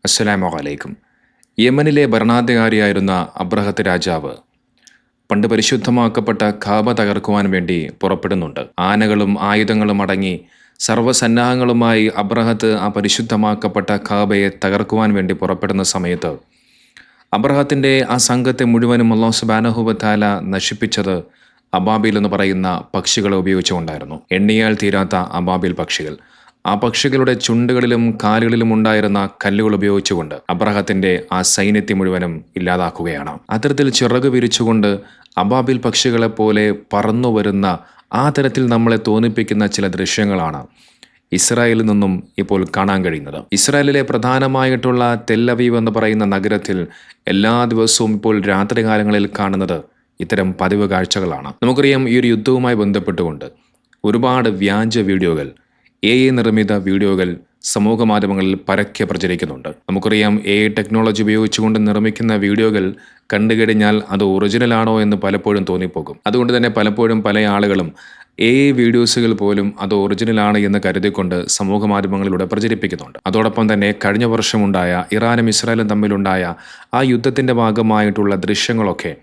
അസ്സലാമു അലൈക്കും. യമനിലെ ഭരണാധികാരിയായിരുന്ന അബ്രഹത്ത് രാജാവ് പണ്ട് പരിശുദ്ധമാക്കപ്പെട്ട ഖാബ തകർക്കുവാൻ വേണ്ടി പുറപ്പെടുന്നുണ്ട്. ആനകളും ആയുധങ്ങളും അടങ്ങി സർവ്വസന്നാഹങ്ങളുമായി അബ്രഹത്ത് ആ പരിശുദ്ധമാക്കപ്പെട്ട ഖാബയെ തകർക്കുവാൻ വേണ്ടി പുറപ്പെടുന്ന സമയത്ത് അബ്രഹത്തിൻ്റെ ആ സംഘത്തെ മുഴുവനും അല്ലാഹു സുബ്ഹാനഹു വ തആല നശിപ്പിച്ചത് അബാബിൽ എന്ന് പറയുന്ന പക്ഷികളെ ഉപയോഗിച്ചുകൊണ്ടായിരുന്നു. എണ്ണിയാൽ തീരാത്ത അബാബിൽ പക്ഷികൾ. ആ പക്ഷികളുടെ ചുണ്ടുകളിലും കാലുകളിലും ഉണ്ടായിരുന്ന കല്ലുകൾ ഉപയോഗിച്ചുകൊണ്ട് അബ്രഹത്തിന്റെ ആ സൈന്യത്തെ മുഴുവനും ഇല്ലാതാക്കുകയാണ്. അത്തരത്തിൽ ചിറക് വിരിച്ചുകൊണ്ട് അബാബിൽ പക്ഷികളെ പോലെ പറന്നു വരുന്ന ആ തരത്തിൽ നമ്മളെ തോന്നിപ്പിക്കുന്ന ചില ദൃശ്യങ്ങളാണ് ഇസ്രായേലിൽ നിന്നും ഇപ്പോൾ കാണാൻ കഴിയുന്നത്. ഇസ്രായേലിലെ പ്രധാനമായിട്ടുള്ള തെൽ അവീവ് എന്ന് പറയുന്ന നഗരത്തിൽ എല്ലാ ദിവസവും ഇപ്പോൾ രാത്രികാലങ്ങളിൽ കാണുന്നത് ഇത്തരം പതിവ് കാഴ്ചകളാണ്. നമുക്കറിയാം, ഈ ഒരു യുദ്ധവുമായി ബന്ധപ്പെട്ടുകൊണ്ട് ഒരുപാട് വ്യാജ വീഡിയോകൾ, AI നിർമ്മിത വീഡിയോകൾ സമൂഹ മാധ്യമങ്ങളിൽ പരക്കെ പ്രചരിക്കുന്നുണ്ട്. നമുക്കറിയാം, AI ടെക്നോളജി ഉപയോഗിച്ചുകൊണ്ട് നിർമ്മിക്കുന്ന വീഡിയോകൾ കണ്ടുകഴിഞ്ഞാൽ അത് ഒറിജിനലാണോ എന്ന് പലപ്പോഴും തോന്നിപ്പോകും. അതുകൊണ്ട് തന്നെ പലപ്പോഴും പല ആളുകളും AI വീഡിയോസുകൾ പോലും അത് ഒറിജിനലാണ് എന്ന് കരുതിക്കൊണ്ട് സമൂഹ മാധ്യമങ്ങളിലൂടെ പ്രചരിപ്പിക്കുന്നുണ്ട്. അതോടൊപ്പം തന്നെ കഴിഞ്ഞ വർഷമുണ്ടായ ഇറാനും ഇസ്രായേലും തമ്മിലുണ്ടായ ആ യുദ്ധത്തിൻ്റെ ഭാഗമായിട്ടുള്ള ദൃശ്യങ്ങളൊക്കെ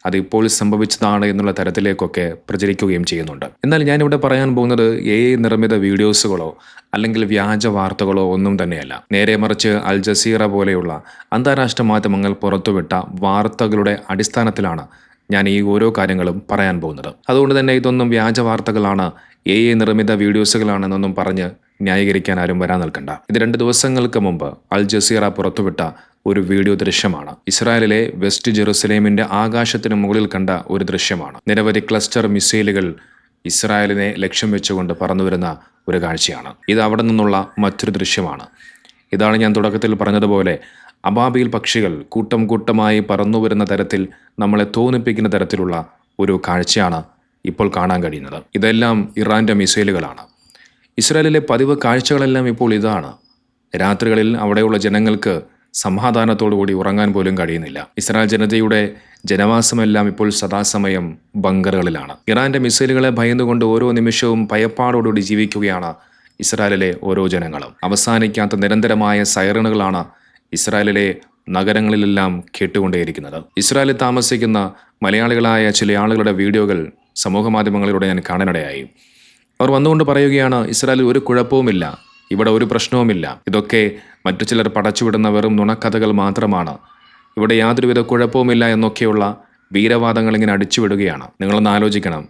അതിപ്പോൾ സംഭവിച്ചതാണ് എന്നുള്ള തരത്തിലേക്കൊക്കെ പ്രചരിക്കുകയും ചെയ്യുന്നുണ്ട്. എന്നാൽ ഞാനിവിടെ പറയാൻ പോകുന്നത് AI നിർമ്മിത വീഡിയോസുകളോ അല്ലെങ്കിൽ വ്യാജ വാർത്തകളോ ഒന്നും തന്നെയല്ല. നേരെ മറിച്ച് അൽ ജസീറ പോലെയുള്ള അന്താരാഷ്ട്ര മാധ്യമങ്ങൾ പുറത്തുവിട്ട വാർത്തകളുടെ അടിസ്ഥാനത്തിലാണ് ഞാൻ ഈ ഓരോ കാര്യങ്ങളും പറയാൻ പോകുന്നത്. അതുകൊണ്ട് തന്നെ ഇതൊന്നും വ്യാജ വാർത്തകളാണ്, AI നിർമ്മിത വീഡിയോസുകളാണെന്നൊന്നും പറഞ്ഞ് ന്യായീകരിക്കാൻ ആരും വരാൻ നിൽക്കണ്ട. ഇത് 2 ദിവസങ്ങൾക്ക് മുമ്പ് അൽ ജസീറ പുറത്തുവിട്ട ഒരു വീഡിയോ ദൃശ്യമാണ്. ഇസ്രായേലിലെ വെസ്റ്റ് ജെറുസലേമിന്റെ ആകാശത്തിന് മുകളിൽ കണ്ട ഒരു ദൃശ്യമാണ്. നിരവധി ക്ലസ്റ്റർ മിസൈലുകൾ ഇസ്രായേലിനെ ലക്ഷ്യം വെച്ചുകൊണ്ട് പറന്നുവരുന്ന ഒരു കാഴ്ചയാണ്. ഇത് അവിടെ നിന്നുള്ള മറ്റൊരു ദൃശ്യമാണ്. ഇതാണ് ഞാൻ തുടക്കത്തിൽ പറഞ്ഞതുപോലെ അബാബിൽ പക്ഷികൾ കൂട്ടം കൂട്ടമായി പറന്നു വരുന്ന തരത്തിൽ നമ്മളെ തോന്നിപ്പിക്കുന്ന തരത്തിലുള്ള ഒരു കാഴ്ചയാണ് ഇപ്പോൾ കാണാൻ കഴിയുന്നത്. ഇതെല്ലാം ഇറാന്റെ മിസൈലുകളാണ്. ഇസ്രായേലിലെ പതിവ് കാഴ്ചകളെല്ലാം ഇപ്പോൾ ഇതാണ്. രാത്രികളിൽ അവിടെയുള്ള ജനങ്ങൾക്ക് സമാധാനത്തോടുകൂടി ഉറങ്ങാൻ പോലും കഴിയുന്നില്ല. ഇസ്രായേൽ ജനതയുടെ ജനവാസമെല്ലാം ഇപ്പോൾ സദാസമയം ബങ്കറുകളിലാണ്. ഇറാന്റെ മിസൈലുകളെ ഭയന്നുകൊണ്ട് ഓരോ നിമിഷവും ഭയപ്പാടോടുകൂടി ജീവിക്കുകയാണ് ഇസ്രായേലിലെ ഓരോ ജനങ്ങളും. അവസാനിക്കാത്ത നിരന്തരമായ സൈറണുകളാണ് ഇസ്രായേലിലെ നഗരങ്ങളിലെല്ലാം കേട്ടുകൊണ്ടേയിരിക്കുന്നത്. ഇസ്രായേലിൽ താമസിക്കുന്ന മലയാളികളായ ചില ആളുകളുടെ വീഡിയോകൾ സമൂഹ മാധ്യമങ്ങളിലൂടെ ഞാൻ കാണാനിടയായി. അവർ വന്നുകൊണ്ട് പറയുകയാണ്, ഇസ്രായേലിൽ ഒരു കുഴപ്പവുമില്ല, ഇവിടെ ഒരു പ്രശ്നവുമില്ല, ഇതൊക്കെ മറ്റു ചിലർ പടച്ചുവിടുന്ന വെറും നുണക്കഥകൾ മാത്രമാണ്, ഇവിടെ യാതൊരുവിധ കുഴപ്പവുമില്ല എന്നൊക്കെയുള്ള വീരവാദങ്ങൾ ഇങ്ങനെ അടിച്ചുവിടുകയാണ്. നിങ്ങളൊന്ന് ആലോചിക്കണം,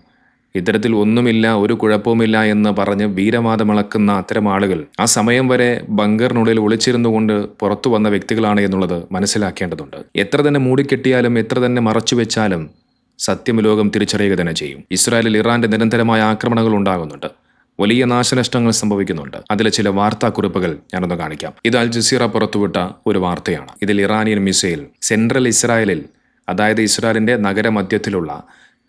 ഇത്തരത്തിൽ ഒന്നുമില്ല, ഒരു കുഴപ്പവുമില്ല എന്ന് പറഞ്ഞ് വീരവാദമിളക്കുന്ന അത്തരം ആളുകൾ ആ സമയം വരെ ബങ്കറിനുള്ളിൽ ഒളിച്ചിരുന്നു കൊണ്ട് പുറത്തു വന്ന വ്യക്തികളാണ് എന്നുള്ളത് മനസ്സിലാക്കേണ്ടതുണ്ട്. എത്ര തന്നെ മൂടിക്കെട്ടിയാലും എത്ര തന്നെ മറച്ചു വെച്ചാലും സത്യം ലോകം തിരിച്ചറിയുക തന്നെ ചെയ്യും. ഇസ്രായേലിൽ ഇറാന്റെ നിരന്തരമായ ആക്രമണങ്ങൾ ഉണ്ടാകുന്നുണ്ട്. വലിയ നാശനഷ്ടങ്ങൾ സംഭവിക്കുന്നുണ്ട്. അതിലെ ചില വാർത്താക്കുറിപ്പുകൾ ഞാനൊന്ന് കാണിക്കാം. ഇത് അൽ ജസീറ പുറത്തുവിട്ട ഒരു വാർത്തയാണ്. ഇതിൽ ഇറാനിയൻ മിസൈൽ സെൻട്രൽ ഇസ്രായേലിൽ, അതായത് ഇസ്രായേലിന്റെ നഗരമധ്യത്തിലുള്ള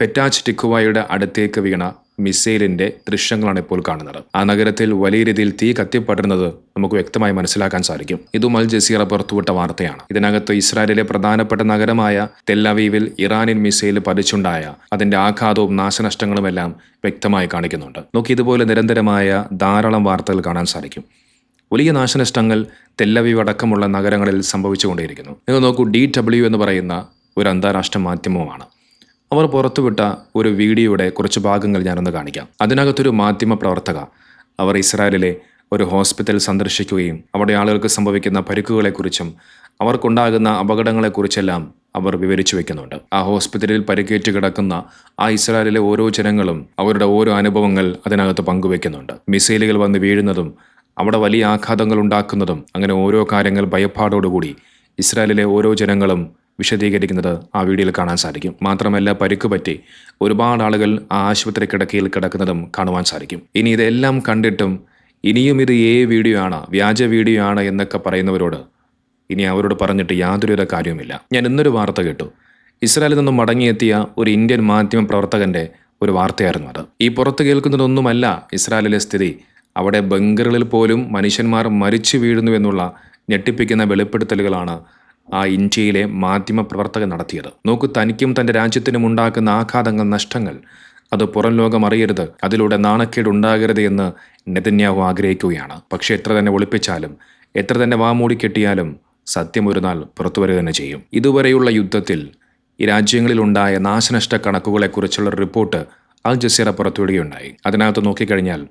പെറ്റാച്ച് ടിക്കുവയുടെ അടുത്തേക്ക് വീണ മിസൈലിന്റെ ദൃശ്യങ്ങളാണ് ഇപ്പോൾ കാണുന്നത്. ആ നഗരത്തിൽ വലിയ രീതിയിൽ തീ കത്തിപ്പടരുന്നത് നമുക്ക് വ്യക്തമായി മനസ്സിലാക്കാൻ സാധിക്കും. ഇതും അൽ ജസീറ പുറത്തുവിട്ട വാർത്തയാണ്. ഇതിനകത്ത് ഇസ്രായേലിലെ പ്രധാനപ്പെട്ട നഗരമായ തെൽ അവീവിൽ ഇറാനിയൻ മിസൈൽ പതിച്ചുണ്ടായ അതിന്റെ ആഘാതവും നാശനഷ്ടങ്ങളുമെല്ലാം വ്യക്തമായി കാണിക്കുന്നുണ്ട്. നോക്കി, ഇതുപോലെ നിരന്തരമായ ധാരാളം വാർത്തകൾ കാണാൻ സാധിക്കും. വലിയ നാശനഷ്ടങ്ങൾ തെൽ അവീവ് അടക്കമുള്ള നഗരങ്ങളിൽ സംഭവിച്ചുകൊണ്ടേയിരിക്കുന്നു. നിങ്ങൾ നോക്കൂ, DW എന്ന് പറയുന്ന ഒരു അന്താരാഷ്ട്ര മാധ്യമമാണ്. അവർ പുറത്തുവിട്ട ഒരു വീഡിയോയുടെ കുറച്ച് ഭാഗങ്ങൾ ഞാനൊന്ന് കാണിക്കാം. അതിനകത്തൊരു മാധ്യമ പ്രവർത്തക അവർ ഇസ്രായേലിലെ ഒരു ഹോസ്പിറ്റൽ സന്ദർശിക്കുകയും അവിടെ ആളുകൾക്ക് സംഭവിക്കുന്ന പരിക്കുകളെക്കുറിച്ചും അവർക്കുണ്ടാകുന്ന അപകടങ്ങളെക്കുറിച്ചെല്ലാം അവർ വിവരിച്ചു വെക്കുന്നുണ്ട്. ആ ഹോസ്പിറ്റലിൽ പരിക്കേറ്റ് കിടക്കുന്ന ആ ഇസ്രായേലിലെ ഓരോ ജനങ്ങളും അവരുടെ ഓരോ അനുഭവങ്ങൾ അതിനകത്ത് പങ്കുവെക്കുന്നുണ്ട്. മിസൈലുകൾ വന്ന് വീഴുന്നതും അവിടെ വലിയ ആഘാതങ്ങൾ ഉണ്ടാക്കുന്നതും അങ്ങനെ ഓരോ കാര്യങ്ങൾ ഭയപ്പാടോടുകൂടി ഇസ്രായേലിലെ ഓരോ ജനങ്ങളും വിശദീകരിക്കുന്നത് ആ വീഡിയോയിൽ കാണാൻ സാധിക്കും. മാത്രമല്ല, പരിക്ക് പറ്റി ഒരുപാട് ആളുകൾ ആ ആശുപത്രി കിടക്കയിൽ കിടക്കുന്നതും കാണുവാൻ സാധിക്കും. ഇനി ഇതെല്ലാം കണ്ടിട്ടും ഇനിയും ഇത് വീഡിയോ ആണ്, വ്യാജ വീഡിയോ ആണ് എന്നൊക്കെ പറയുന്നവരോട് ഇനി അവരോട് പറഞ്ഞിട്ട് യാതൊരുവിധ കാര്യവുമില്ല. ഞാൻ ഇന്നൊരു വാർത്ത കേട്ടു. ഇസ്രായേലിൽ നിന്നും മടങ്ങിയെത്തിയ ഒരു ഇന്ത്യൻ മാധ്യമ പ്രവർത്തകന്റെ ഒരു വാർത്തയായിരുന്നു അത്. ഈ പുറത്ത് കേൾക്കുന്നതൊന്നുമല്ല ഇസ്രായേലിലെ സ്ഥിതി. അവിടെ ബങ്കറുകളിൽ പോലും മനുഷ്യന്മാർ മരിച്ചു വീഴുന്നു എന്നുള്ള ഞെട്ടിപ്പിക്കുന്ന വെളിപ്പെടുത്തലുകളാണ് ആ ഇന്ത്യയിലെ മാധ്യമ പ്രവർത്തകൻ നടത്തിയത്. നോക്കൂ, തനിക്കും തൻ്റെ രാജ്യത്തിനും ഉണ്ടാക്കുന്ന ആഘാതങ്ങൾ, നഷ്ടങ്ങൾ അത് പുറം ലോകം അറിയരുത്, അതിലൂടെ നാണക്കേട് ഉണ്ടാകരുത് എന്ന് നെതന്യാഹു ആഗ്രഹിക്കുകയാണ്. പക്ഷേ എത്ര തന്നെ ഒളിപ്പിച്ചാലും എത്ര തന്നെ വാമൂടി കെട്ടിയാലും സത്യം ഒരു നാൾ പുറത്തു വരിക തന്നെ ചെയ്യും. ഇതുവരെയുള്ള യുദ്ധത്തിൽ ഈ രാജ്യങ്ങളിലുണ്ടായ നാശനഷ്ട കണക്കുകളെക്കുറിച്ചുള്ള റിപ്പോർട്ട് അൽ ജസീറ പുറത്തുവിടുകയുണ്ടായി. അതിനകത്ത് നോക്കിക്കഴിഞ്ഞാൽ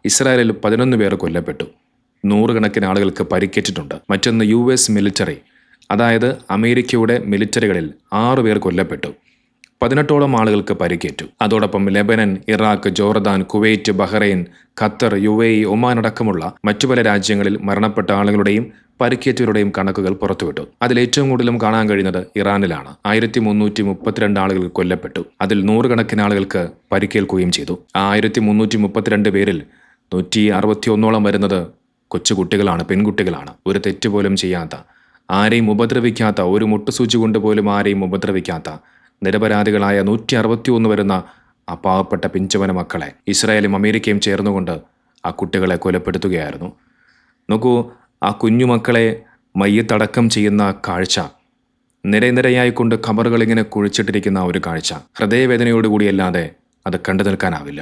ഇസ്രായേലിൽ 11 പേർ കൊല്ലപ്പെട്ടു, 100 കണക്കിന് ആളുകൾക്ക് പരിക്കേറ്റിട്ടുണ്ട്. മറ്റൊന്ന് US മിലിറ്ററി, അതായത് അമേരിക്കയുടെ മിലിറ്ററികളിൽ 6 പേർ കൊല്ലപ്പെട്ടു, 18ഓളം ആളുകൾക്ക് പരിക്കേറ്റു. അതോടൊപ്പം Lebanon, Iraq, Jordan, Kuwait, Bahrain, Qatar, UAE, Oman അടക്കമുള്ള മറ്റു പല രാജ്യങ്ങളിൽ മരണപ്പെട്ട ആളുകളുടെയും പരിക്കേറ്റവരുടെയും കണക്കുകൾ പുറത്തുവിട്ടു. അതിൽ ഏറ്റവും കൂടുതലും കാണാൻ കഴിയുന്നത് ഇറാനിലാണ്. 1332 ആളുകൾ കൊല്ലപ്പെട്ടു, അതിൽ 100 കണക്കിന് ആളുകൾക്ക് പരിക്കേൽക്കുകയും ചെയ്തു. ആ 1332 പേരിൽ 161ഓളം വരുന്നത് കൊച്ചുകുട്ടികളാണ്, പെൺകുട്ടികളാണ്. ഒരു തെറ്റ് പോലും ചെയ്യാത്ത, ആരെയും ഉപദ്രവിക്കാത്ത, ഒരു മുട്ടുസൂചി കൊണ്ട് പോലും ആരെയും ഉപദ്രവിക്കാത്ത നിരപരാധികളായ 161 വരുന്ന ആ പാവപ്പെട്ട പിഞ്ചവന മക്കളെ ഇസ്രായേലും അമേരിക്കയും ചേർന്നുകൊണ്ട് ആ കുട്ടികളെ കൊലപ്പെടുത്തുകയായിരുന്നു. നോക്കൂ, ആ കുഞ്ഞുമക്കളെ മയ്യത്തടക്കം ചെയ്യുന്ന കാഴ്ച, നിരനിരയായിക്കൊണ്ട് ഖബറുകളിങ്ങനെ കുഴിച്ചിട്ടിരിക്കുന്ന ഒരു കാഴ്ച, ഹൃദയവേദനയോടുകൂടിയല്ലാതെ അത് കണ്ടു നിൽക്കാനാവില്ല.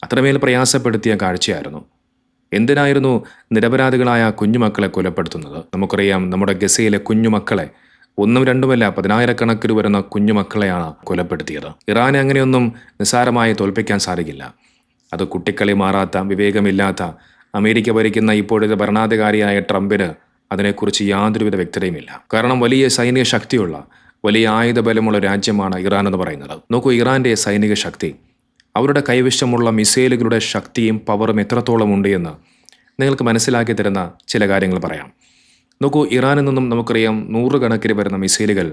അത്രമേൽ പ്രയാസപ്പെടുത്തിയ കാഴ്ചയായിരുന്നു. എന്തിനായിരുന്നു നിരപരാധികളായ കുഞ്ഞുമക്കളെ കൊലപ്പെടുത്തുന്നത്? നമുക്കറിയാം, നമ്മുടെ ഗസയിലെ കുഞ്ഞുമക്കളെ, 1ഉം 2ഉമല്ല 10,000 വരുന്ന കുഞ്ഞുമക്കളെയാണ് കൊലപ്പെടുത്തിയത്. ഇറാനെ അങ്ങനെയൊന്നും നിസ്സാരമായി തോൽപ്പിക്കാൻ സാധിക്കില്ല. അത് കുട്ടിക്കളി മാറാത്ത, വിവേകമില്ലാത്ത അമേരിക്ക ഭരിക്കുന്ന ഇപ്പോഴത്തെ ഭരണാധികാരിയായ ട്രംപിന് അതിനെക്കുറിച്ച് യാതൊരുവിധ വ്യക്തതയുമില്ല. കാരണം വലിയ സൈനിക ശക്തിയുള്ള, വലിയ ആയുധബലമുള്ള രാജ്യമാണ് ഇറാൻ എന്ന് പറയുന്നത്. നോക്കൂ, ഇറാൻ്റെ സൈനിക ശക്തി, അവരുടെ കൈവശമുള്ള മിസൈലുകളുടെ ശക്തിയും പവറും എത്രത്തോളം ഉണ്ട് എന്ന് നിങ്ങൾക്ക് മനസ്സിലാക്കി തരുന്ന ചില കാര്യങ്ങൾ പറയാം. നോക്കൂ, ഇറാനിൽ നിന്നും നമുക്കറിയാം 100 കണക്കിന് വരുന്ന മിസൈലുകൾ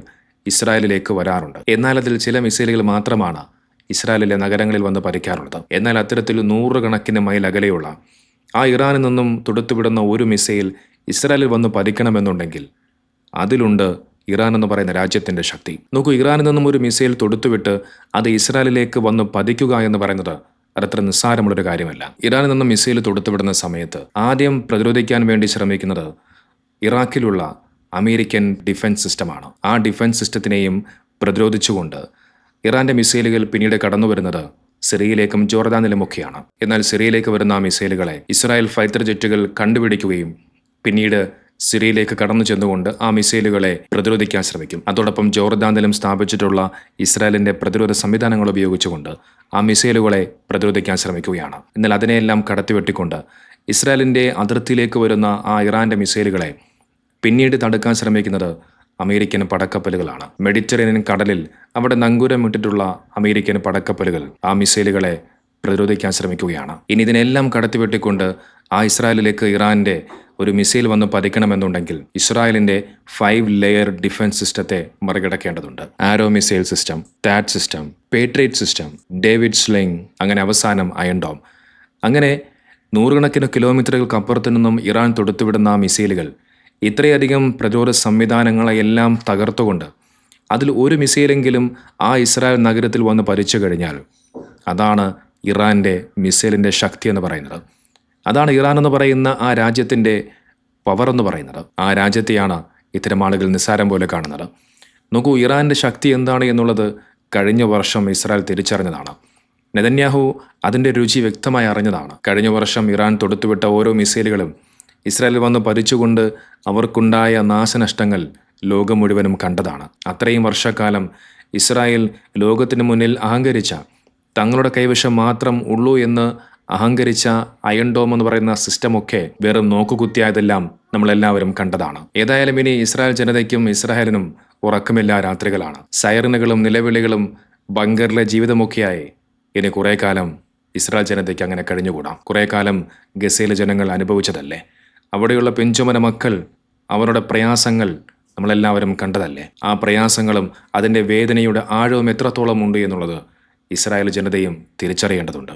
ഇസ്രായേലിലേക്ക് വരാറുണ്ട്. എന്നാൽ അതിൽ ചില മിസൈലുകൾ മാത്രമാണ് ഇസ്രായേലിലെ നഗരങ്ങളിൽ വന്ന് പതിക്കാറുള്ളത്. എന്നാൽ അത്തരത്തിൽ 100 കണക്കിന് മൈൽ അകലെയുള്ള ആ ഇറാനിൽ നിന്നും തൊടുത്തുവിടുന്ന ഒരു മിസൈൽ ഇസ്രായേലിൽ വന്ന് പതിക്കണമെന്നുണ്ടെങ്കിൽ അതിലുണ്ട് ഇറാൻ എന്ന് പറയുന്ന രാജ്യത്തിൻ്റെ ശക്തി. നോക്കൂ, ഇറാനിൽ നിന്നും ഒരു മിസൈൽ തൊടുത്തുവിട്ട് അത് ഇസ്രായേലിലേക്ക് വന്ന് പതിക്കുക എന്ന് പറയുന്നത് അതത്ര നിസ്സാരമുള്ളൊരു കാര്യമല്ല. ഇറാനിൽ നിന്നും മിസൈൽ തൊടുത്തുവിടുന്ന സമയത്ത് ആദ്യം പ്രതിരോധിക്കാൻ വേണ്ടി ശ്രമിക്കുന്നത് ഇറാഖിലുള്ള അമേരിക്കൻ ഡിഫൻസ് സിസ്റ്റമാണ്. ആ ഡിഫൻസ് സിസ്റ്റത്തിനെയും പ്രതിരോധിച്ചുകൊണ്ട് ഇറാൻ്റെ മിസൈലുകൾ പിന്നീട് കടന്നു വരുന്നത് സിറിയയിലേക്കും ജോർദാനിലുമൊക്കെയാണ്. എന്നാൽ സിറിയയിലേക്ക് വരുന്ന ആ മിസൈലുകളെ ഇസ്രായേൽ ഫൈറ്റർ ജെറ്റുകൾ കണ്ടുപിടിക്കുകയും പിന്നീട് സിറിയയിലേക്ക് കടന്നു ചെന്നുകൊണ്ട് ആ മിസൈലുകളെ പ്രതിരോധിക്കാൻ ശ്രമിക്കും. അതോടൊപ്പം ജോർദാനിലും സ്ഥാപിച്ചിട്ടുള്ള ഇസ്രായേലിൻ്റെ പ്രതിരോധ സംവിധാനങ്ങൾ ഉപയോഗിച്ചുകൊണ്ട് ആ മിസൈലുകളെ പ്രതിരോധിക്കാൻ ശ്രമിക്കുകയാണ്. എന്നാൽ അതിനെയെല്ലാം കടത്തിവെട്ടിക്കൊണ്ട് ഇസ്രായേലിൻ്റെ അതിർത്തിയിലേക്ക് വരുന്ന ആ ഇറാൻ്റെ മിസൈലുകളെ പിന്നീട് തടുക്കാൻ ശ്രമിക്കുന്നത് അമേരിക്കൻ പടക്കപ്പലുകളാണ്. മെഡിറ്ററേനിയൻ കടലിൽ അവിടെ നങ്കൂരമിട്ടിട്ടുള്ള അമേരിക്കൻ പടക്കപ്പലുകൾ ആ മിസൈലുകളെ പ്രതിരോധിക്കാൻ ശ്രമിക്കുകയാണ്. ഇനി ഇതിനെല്ലാം കടത്തിവെട്ടിക്കൊണ്ട് ആ ഇസ്രായേലിലേക്ക് ഇറാൻ്റെ ഒരു മിസൈൽ വന്ന് പതിക്കണമെന്നുണ്ടെങ്കിൽ ഇസ്രായേലിൻ്റെ 5 ലെയർ ഡിഫൻസ് സിസ്റ്റത്തെ മറികടക്കേണ്ടതുണ്ട്. ആരോ മിസൈൽ സിസ്റ്റം, ടാറ്റ് system, Patriot system, David Sling, അങ്ങനെ അവസാനം അയൺ ഡോം. അങ്ങനെ 100 കണക്കിന് കിലോമീറ്ററുകൾക്ക് അപ്പുറത്തു നിന്നും ഇറാൻ തൊടുത്തുവിടുന്ന ആ മിസൈലുകൾ ഇത്രയധികം പ്രതിരോധ സംവിധാനങ്ങളെയെല്ലാം തകർത്തുകൊണ്ട് അതിൽ ഒരു മിസൈലെങ്കിലും ആ ഇസ്രായേൽ നഗരത്തിൽ വന്ന് പതിച്ചു കഴിഞ്ഞാൽ അതാണ് ഇറാൻ്റെ മിസൈലിൻ്റെ ശക്തി എന്ന് പറയുന്നത്. അതാണ് ഇറാൻ എന്ന് പറയുന്ന ആ രാജ്യത്തിൻ്റെ പവർ എന്ന് പറയുന്നത്. ആ രാജ്യത്തെയാണ് ഇത്തരം ആളുകൾ നിസ്സാരം പോലെ കാണുന്നത്. നോക്കൂ, ഇറാൻ്റെ ശക്തി എന്താണ് എന്നുള്ളത് കഴിഞ്ഞ വർഷം ഇസ്രായേൽ തിരിച്ചറിഞ്ഞതാണ്. നെതന്യാഹു അതിൻ്റെ രുചി വ്യക്തമായി അറിഞ്ഞതാണ്. കഴിഞ്ഞ വർഷം ഇറാൻ തൊടുത്തുവിട്ട ഓരോ മിസൈലുകളും ഇസ്രായേലിൽ വന്ന് പതിച്ചുകൊണ്ട് അവർക്കുണ്ടായ നാശനഷ്ടങ്ങൾ ലോകം മുഴുവനും കണ്ടതാണ്. അത്രയും വർഷക്കാലം ഇസ്രായേൽ ലോകത്തിന് മുന്നിൽ അഹങ്കരിച്ച, തങ്ങളുടെ കൈവശം മാത്രം ഉള്ളൂ എന്ന് അഹങ്കരിച്ച അയൺ ഡോം എന്ന് പറയുന്ന സിസ്റ്റമൊക്കെ വെറും നോക്കുകുത്തിയായതെല്ലാം നമ്മളെല്ലാവരും കണ്ടതാണ്. ഏതായാലും ഇനി ഇസ്രായേൽ ജനതയ്ക്കും ഇസ്രായേലിനും ഉറക്കമില്ലാ രാത്രികളാണ്. സൈറനുകളും നിലവിളികളും ബങ്കറിലെ ജീവിതമൊക്കെയായി ഇനി കുറേ കാലം ഇസ്രായേൽ ജനതയ്ക്ക് അങ്ങനെ കഴിഞ്ഞുകൂടാം. കുറേ കാലം ഗസയിലെ ജനങ്ങൾ അനുഭവിച്ചതല്ലേ, അവിടെയുള്ള പിഞ്ചുമന മക്കൾ, അവരുടെ പ്രയാസങ്ങൾ നമ്മളെല്ലാവരും കണ്ടതല്ലേ. ആ പ്രയാസങ്ങളും അതിൻ്റെ വേദനയുടെ ആഴവും എത്രത്തോളം ഉണ്ട് എന്നുള്ളത് ഇസ്രായേൽ ജനതയും തിരിച്ചറിയേണ്ടതുണ്ട്.